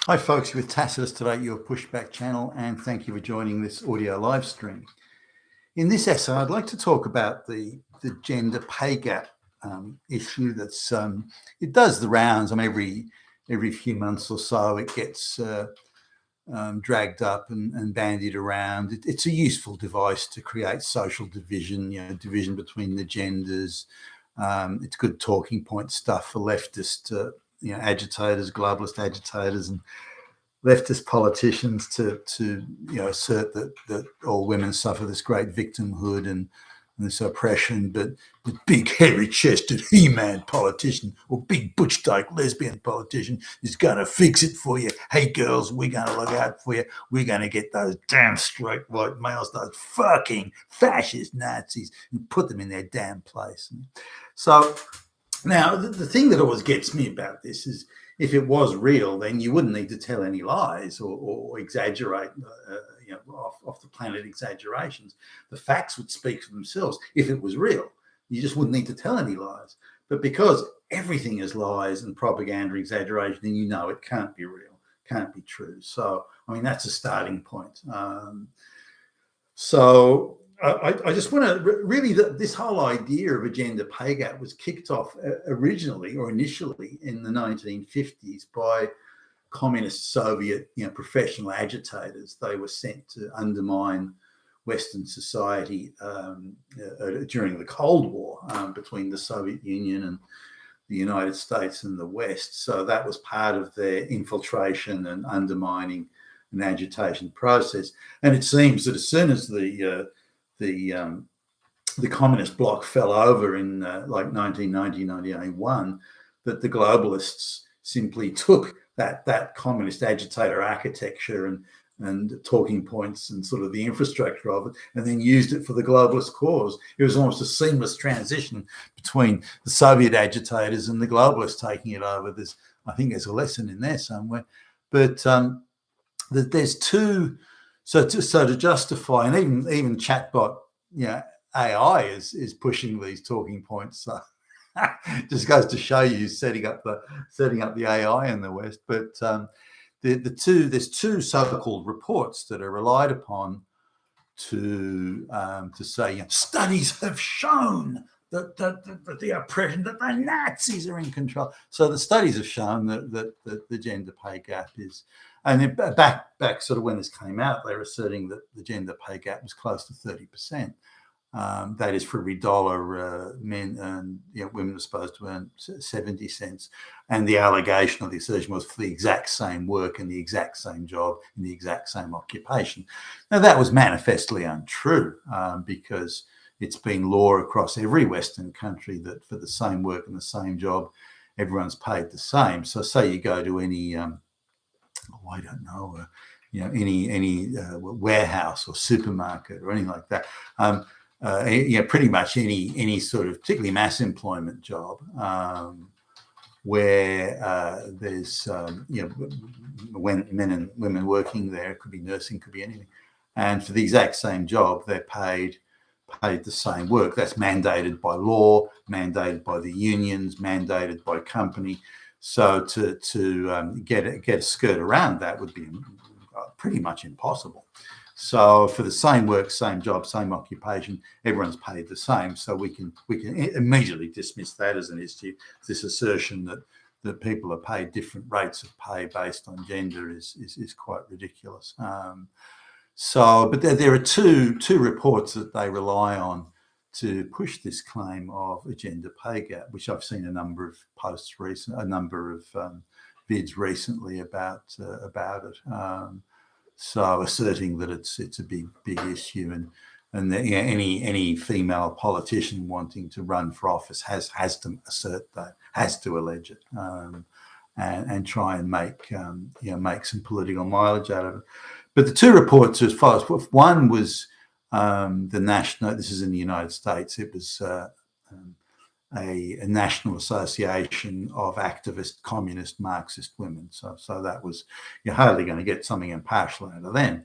Hi folks, you're with Tacitus today, your pushback channel, and thank you for joining this audio live stream. In this essay, I'd like to talk about the gender pay gap issue that's, it does the rounds. Every few months or so it gets dragged up and bandied around. It's a useful device to create social division, division between the genders. It's good talking point stuff for leftist agitators, globalist agitators, and leftist politicians to assert that all women suffer this great victimhood and this oppression, but the big hairy-chested he-man politician or big butch-dyke lesbian politician is going to fix it for you. Hey girls, we're going to look out for you. We're going to get those damn straight white males, those fucking fascist Nazis, and put them in their damn place. So now, the thing that always gets me about this is if it was real, then you wouldn't need to tell any lies or exaggerate, off the planet exaggerations. The facts would speak for themselves. If it was real, you just wouldn't need to tell any lies. But because everything is lies and propaganda, exaggeration, then you know it can't be real, can't be true. So, I mean, that's a starting point. I just want to really, this whole idea of a gender pay gap was kicked off originally or initially in the 1950s by communist Soviet, professional agitators. They were sent to undermine Western society during the Cold War between the Soviet Union and the United States and the West. So that was part of their infiltration and undermining and agitation process. And it seems that as soon as the communist bloc fell over in like 1990, 1991, that the globalists simply took that communist agitator architecture and talking points and sort of the infrastructure of it, and then used it for the globalist cause. It was almost a seamless transition between the Soviet agitators and the globalists taking it over. I think there's a lesson in there somewhere. But there's two. So to justify, and even chatbot, AI is pushing these talking points. So just goes to show you setting up the AI in the West. But there's two so-called reports that are relied upon to say studies have shown that the oppression, that the Nazis are in control. So the studies have shown that the gender pay gap is, and then back sort of when this came out, they were asserting that the gender pay gap was close to 30%. That is, for every dollar men earn, women are supposed to earn 70 cents. And the allegation or the assertion was for the exact same work and the exact same job in the exact same occupation. Now, that was manifestly untrue because it's been law across every Western country that for the same work and the same job, everyone's paid the same. So say you go to any, any warehouse or supermarket or anything like that, pretty much any sort of particularly mass employment job where there's when men and women working there, it could be nursing, could be anything, and for the exact same job they're paid the same work. That's mandated by law, mandated by the unions, mandated by company. So to get a skirt around that would be pretty much impossible. So for the same work, same job, same occupation, everyone's paid the same. So we can immediately dismiss that as an issue. This assertion that people are paid different rates of pay based on gender is quite ridiculous. But there are two reports that they rely on to push this claim of a gender pay gap, which I've seen a number of posts a number of vids recently about it. So asserting that it's a big issue, and that, any female politician wanting to run for office has to assert that, has to allege it, and try and make some political mileage out of it. But the two reports, as far as one was the national. This is in the United States. It was a national association of activist, communist, Marxist women. So that was, you're hardly going to get something impartial out of them.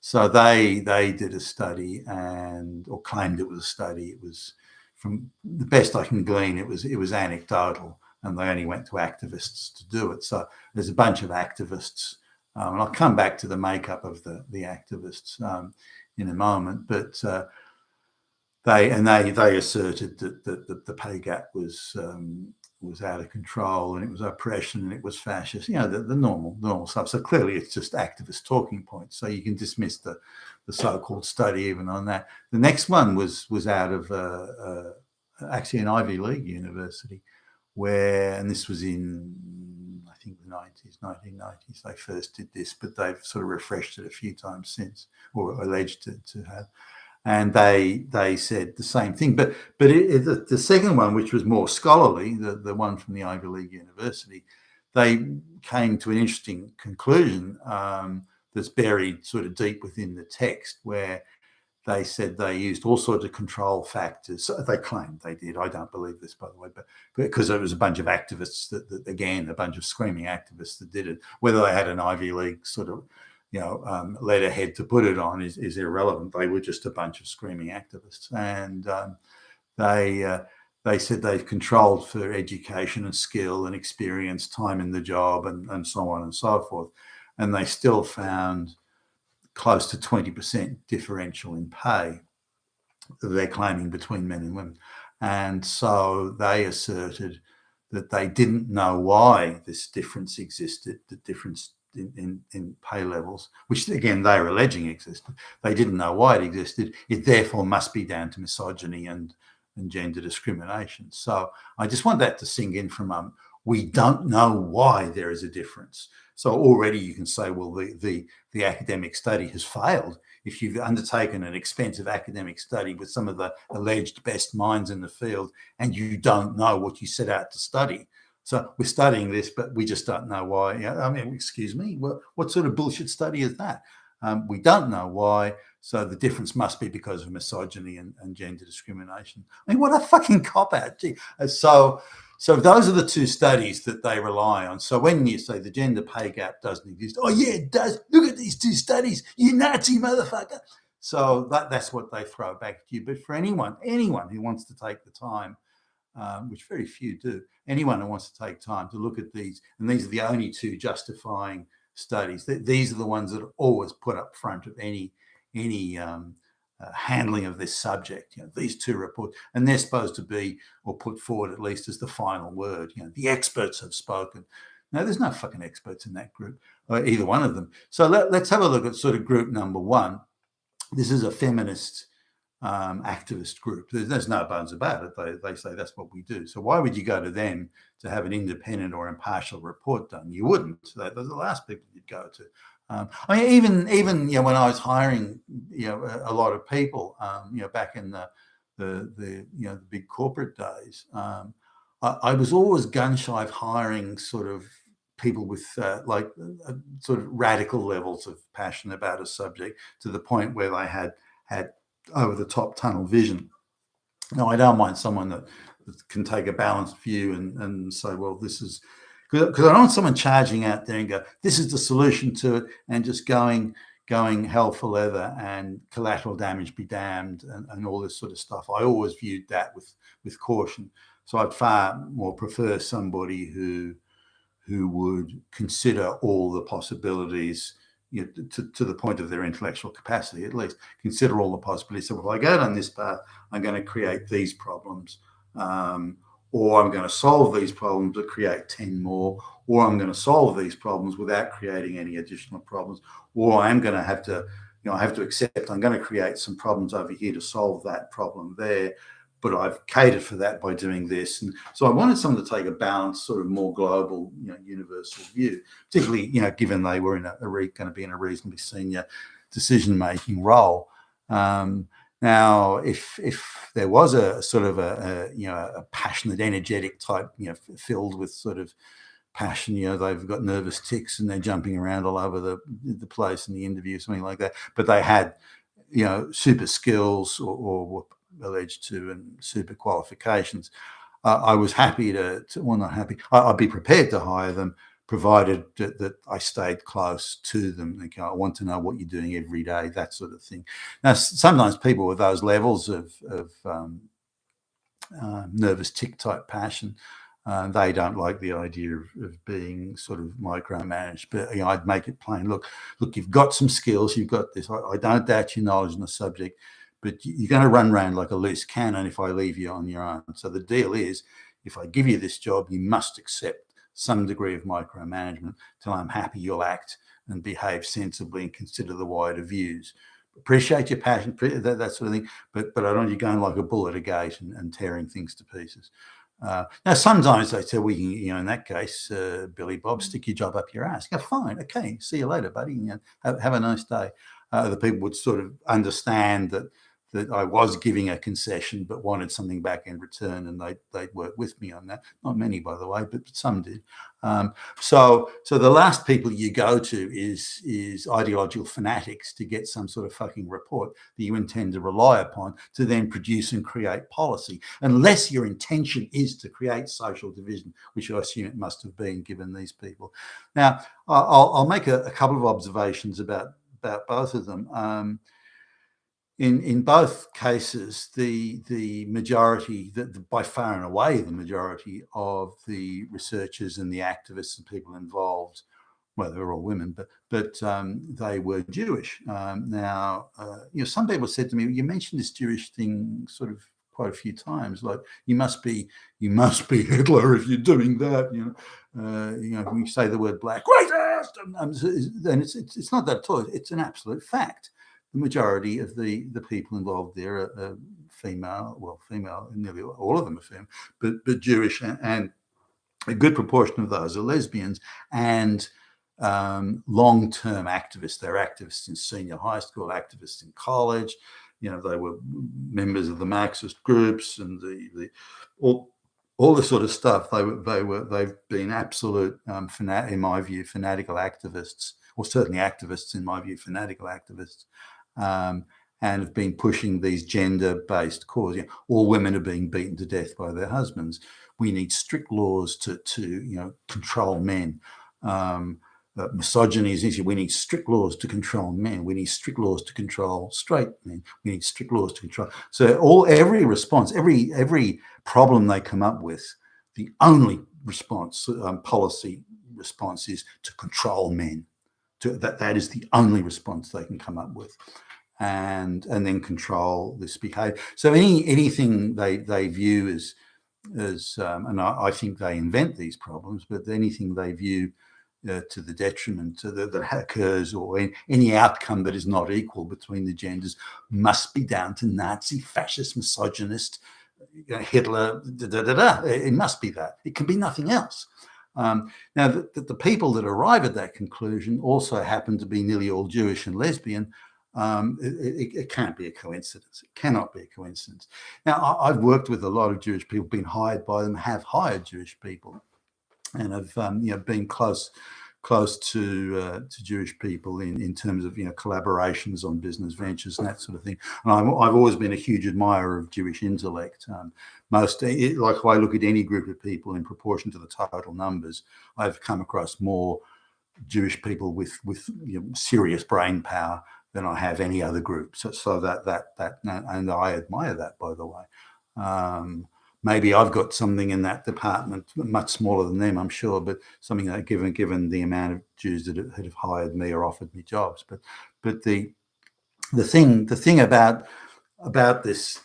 So they did a study or claimed it was a study. It was, from the best I can glean, it was anecdotal, and they only went to activists to do it. So there's a bunch of activists And I'll come back to the makeup of the activists in a moment, but they asserted that the pay gap was out of control, and it was oppression, and it was fascist. The normal stuff. So clearly, it's just activist talking points. So you can dismiss the so-called study even on that. The next one was out of actually an Ivy League university, and this was in, I think, the 1990s. They first did this, but they've sort of refreshed it a few times since, or alleged to have. And they said the same thing. But the second one, which was more scholarly, the one from the Ivy League University, they came to an interesting conclusion that's buried sort of deep within the text, where they said they used all sorts of control factors. They claimed they did. I don't believe this, by the way, but because it was a bunch of activists that again, a bunch of screaming activists that did it. Whether they had an Ivy League sort of letterhead to put it on is irrelevant. They were just a bunch of screaming activists, and they said they've controlled for education and skill and experience, time in the job, and so on and so forth, and they still found close to 20% differential in pay, they're claiming, between men and women. And so they asserted that they didn't know why this difference existed, the difference in pay levels, which again they're alleging existed. They didn't know why it existed. It therefore must be down to misogyny and gender discrimination. So I just want that to sink in for a moment. We don't know why there is a difference. So already you can say, well, the academic study has failed. If you've undertaken an expensive academic study with some of the alleged best minds in the field and you don't know what you set out to study. So we're studying this, but we just don't know why. I mean, excuse me, what sort of bullshit study is that? We don't know why. So the difference must be because of misogyny and gender discrimination. I mean, what a fucking cop-out. Gee. So those are the two studies that they rely on. So when you say the gender pay gap doesn't exist, oh yeah, it does. Look at these two studies, you Nazi motherfucker. So that's what they throw back at you. But for anyone who wants to take the time, which very few do, anyone who wants to take time to look at these, and these are the only two justifying studies. These are the ones that are always put up front of any handling of this subject. These two reports, and they're supposed to be, or put forward at least, as the final word. The experts have spoken. No, there's no fucking experts in that group, or either one of them. So let's have a look at sort of group number one. This is a feminist activist group. There's no bones about it. They say that's what we do. So why would you go to them to have an independent or impartial report done? You wouldn't. They're the last people you'd go to. I mean, even when I was hiring a lot of people, back in the big corporate days, I was always gun shy of hiring sort of people with sort of radical levels of passion about a subject, to the point where they had over the top tunnel vision. No, I don't mind someone that can take a balanced view and say, well, this is, because I don't want someone charging out there and go, this is the solution to it, and just going hell for leather and collateral damage be damned and all this sort of stuff. I always viewed that with caution. So I'd far more prefer somebody who would consider all the possibilities, to the point of their intellectual capacity, at least consider all the possibilities. So if I go down this path, I'm going to create these problems, or I'm going to solve these problems but create 10 more, or I'm going to solve these problems without creating any additional problems, or I'm going to have to, I have to accept I'm going to create some problems over here to solve that problem there, but I've catered for that by doing this. And so I wanted someone to take a balanced, sort of more global, universal view, particularly, given they were going to be in a reasonably senior decision-making role. Now, if there was a sort of a passionate, energetic type, filled with sort of passion, they've got nervous tics and they're jumping around all over the place in the interview, something like that, but they had, super skills or alleged to, and super qualifications, I was happy not happy, I'd be prepared to hire them, provided that I stayed close to them. Okay, I want to know what you're doing every day, that sort of thing. Now, sometimes people with those levels of nervous tick type passion They don't like the idea of being sort of micromanaged. But I'd make it plain. Look, you've got some skills. You've got this. I don't doubt your knowledge on the subject, but you're going to run around like a loose cannon if I leave you on your own. So the deal is, if I give you this job, you must accept some degree of micromanagement till I'm happy you'll act and behave sensibly and consider the wider views. Appreciate your passion, that sort of thing, but I don't want you going like a bull at a gate and tearing things to pieces. Now, sometimes they say, well, in that case, Billy Bob, stick your job up your ass. Go, fine, okay, see you later, buddy. Have a nice day. The people would sort of understand that I was giving a concession, but wanted something back in return, and they'd work with me on that. Not many, by the way, but some did. So the last people you go to is ideological fanatics to get some sort of fucking report that you intend to rely upon to then produce and create policy, unless your intention is to create social division, which I assume it must have been given these people. Now, I'll make a couple of observations about both of them. In both cases, the majority, by far and away the majority of the researchers and the activists and people involved, well, they were all women, but they were Jewish. Now, some people said to me, "You mentioned this Jewish thing sort of quite a few times. Like you must be Hitler if you're doing that. When you say the word black, racist, and it's not that at all. It's an absolute fact." The majority of the people involved there are female, nearly all of them are female, but Jewish, and a good proportion of those are lesbians and long-term activists. They're activists in senior high school, activists in college. They were members of the Marxist groups and all this sort of stuff. They've been absolute, in my view, fanatical activists, or certainly activists, in my view, fanatical activists. And have been pushing these gender-based causes. All women are being beaten to death by their husbands. We need strict laws to control men. Misogyny is easy. We need strict laws to control men. We need strict laws to control straight men. We need strict laws to control. So every response, every problem they come up with, the only response, policy response, is to control men. That is the only response they can come up with, and then control this behavior. So anything they view as and I think they invent these problems, but anything they view to the detriment that occurs, or any outcome that is not equal between the genders, must be down to Nazi, fascist, misogynist, Hitler. It must be that. It can be nothing else. Now, the people that arrive at that conclusion also happen to be nearly all Jewish and lesbian. It can't be a coincidence. It cannot be a coincidence. Now, I've worked with a lot of Jewish people, been hired by them, have hired Jewish people, and have been close to Jewish people in terms of collaborations on business ventures and that sort of thing. And I've always been a huge admirer of Jewish intellect. Like if I look at any group of people in proportion to the total numbers, I've come across more Jewish people with serious brain power than I have any other group. So that and I admire that, by the way. Maybe I've got something in that department, much smaller than them, I'm sure, but something that given the amount of Jews that have hired me or offered me jobs. But the thing about this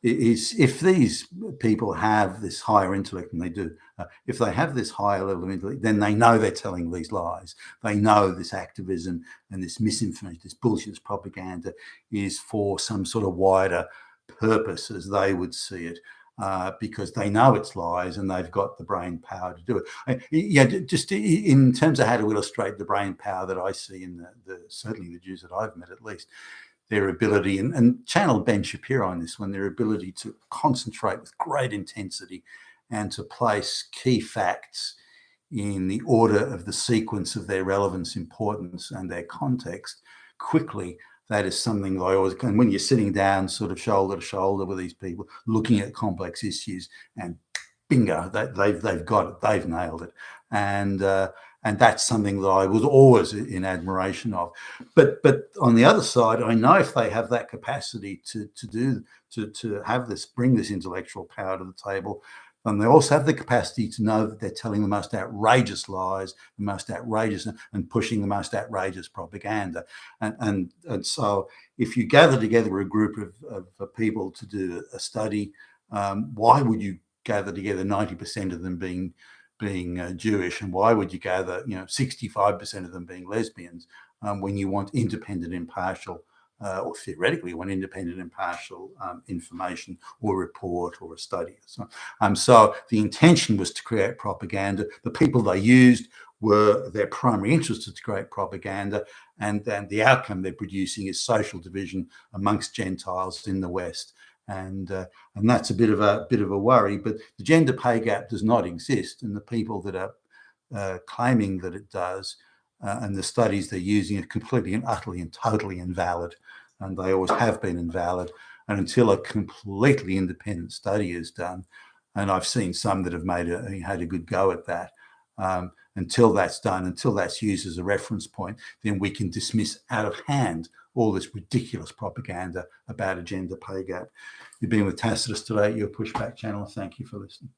is, if these people have this higher intellect, and they do, if they have this higher level of intellect, then they know they're telling these lies. They know this activism and this misinformation, this bullshit, this propaganda is for some sort of wider purpose, as they would see it, because they know it's lies and they've got the brain power to do it. Just in terms of how to illustrate the brain power that I see in certainly the Jews that I've met, at least, their ability, and channeled Ben Shapiro on this one, their ability to concentrate with great intensity and to place key facts in the order of the sequence of their relevance, importance, and their context quickly. That is something that I always, and when you're sitting down sort of shoulder to shoulder with these people, looking at complex issues, and bingo, they've got it, they've nailed it. And that's something that I was always in admiration of. But on the other side, I know if they have that capacity to have this, bring this intellectual power to the table, And they also have the capacity to know that they're telling the most outrageous lies, the most outrageous, and pushing the most outrageous propaganda. And so if you gather together a group of people to do a study, why would you gather together 90% of them being Jewish, and why would you gather 65% of them being lesbians when you want independent, impartial, or theoretically want independent, impartial information or report or a study? So the intention was to create propaganda. The people they used were their primary interest to create propaganda, and then the outcome they're producing is social division amongst Gentiles in the West. And that's a bit of a worry. But the gender pay gap does not exist, and the people that are claiming that it does, and the studies they're using are completely and utterly and totally invalid, and they always have been invalid. And until a completely independent study is done, and I've seen some that have had a good go at that, until that's done, until that's used as a reference point, then we can dismiss out of hand all this ridiculous propaganda about a gender pay gap. You've been with Tacitus today, your Pushback channel. Thank you for listening.